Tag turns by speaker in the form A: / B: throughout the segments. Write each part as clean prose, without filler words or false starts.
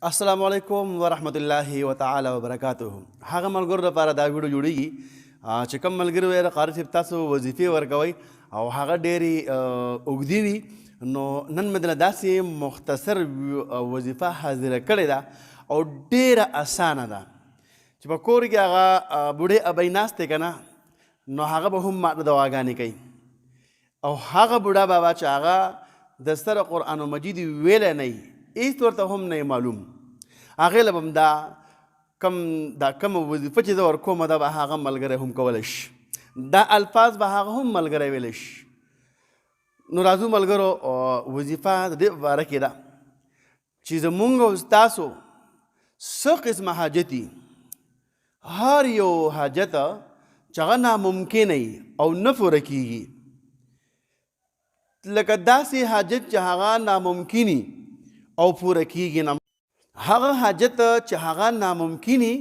A: السلام علیکم ورحمت الله وتعالى وبرکاته. هغه ملګرو لپاره دا ویډیو جوړیږي چې کوم ملګري وایي قاری صاحب تاسو وظیفې ورکوئ او هغه ډېرې اوږدې وي، نو نن مې دله داسې مختصر وظیفه حاضره کړې ده او ډېره اسانه ده چې په کور کې هغه بوډۍ ابۍ ناست دی که نه، نو هغه به هم ماته دواګانې کوي او هغه بوډا بابا چې هغه د سره قرآن مجید ویلی نه وي، هېڅ ورته هم نه معلوم، هغې له به هم دا کومه وظیفه چې زه ورکوم دا به هغه ملګری هم کولی شي، دا الفاظ به هغه هم ملګری ویلی شي. نو راځو ملګرو، وظیفه د دې په باره کې ده چې زمونږ او ستاسو څه قسمه حاجت دي، هر یو حاجت چې هغه ناممکنه وي او نه پوره کېږي، لکه داسې حاجت چې هغه ناممکني او پوره کېږي نه، هغه حاجت چې هغه ناممکني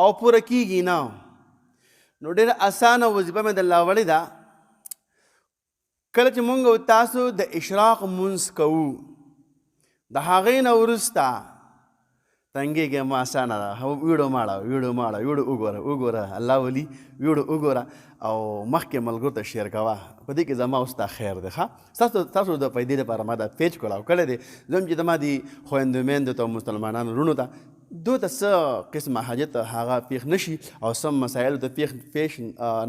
A: او پوره کېږي نه، نو ډېره اسانه وظیفه مې درله وړې ده. کله چې مونږ او تاسو د اشراق مونځ کوو، د هغې نه وروسته تنګېږي ما اسانه ده، ویډیو ماړه وګوره الله ولي ویډیو وګوره او مخکې ملګرو ته شیر کوه، په دې کې زما او ستا خیر دی. ستاسو د پیدې لپاره ما دا پیج کولاو کړی دی، زه هم چې زما د خویندو میندو ته او مسلمانانو وروڼو ته دوی ته څه قسمه حاجت هغه پیښ نشي او څه مسایلو ته پیښ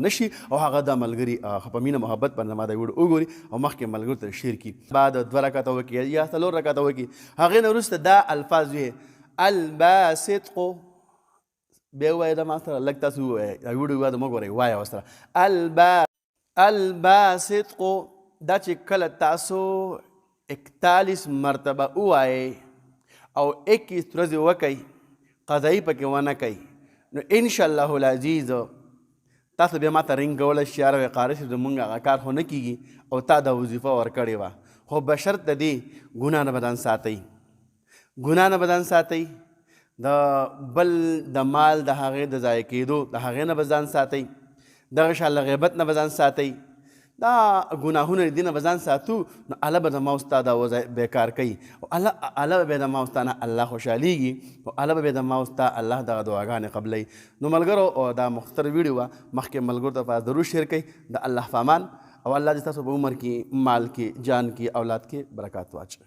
A: نشي او هغه دا ملګري په مینه محبت باندې ما دا ویډیو وګوري او مخکې ملګرو ته شیر کړي، بعد 2 رکعته وکړي یا 4 رکعته وکړي، هغې نه وروسته دا الفاظ ویې الباسطقو بیا ووایه دا ما سره لږ تاسو ووایه، دا ویډیو بعد مه ګورئ، وایه ورسره الباسطقو. دا چې کله تاسو 41 مرتبه ووایئ او 21 ورځې وکئ، قضایي پکې ونه کوئ، نو انشاءالله العزیز تاسو بیا ما ته رنګ کولی شئ، یاره وایي قاري صاحب زمونږ هغه کار خو نه کېږي او تا دا وظیفه ورکړې وه، خو بشرط د دې ګناه نه به ځان ساتئ، ګناه نه به ځان ساتئ، د بل د مال د هغې د ضایع کېدو د هغې نه به ځان ساتئ، دغه شان له غیبت نه به ځان ساتئ، دا ګناهونه دې نه به ځان ساتو، نو الله به زما او ستا دا بیکار کوي او الله به بیا زما او ستا نه الله خوشحالېږي او الله به بیا زما او ستا الله دغه دعاګانې قبلوي. نو ملګرو دا مختصر ویډیو وه، مخکې ملګرو ته په ضرور شیر کوئ، د الله په امان او الله دې تاسو په عمر کې، مال کې، جان کې، اولاد کې برکات واچوي.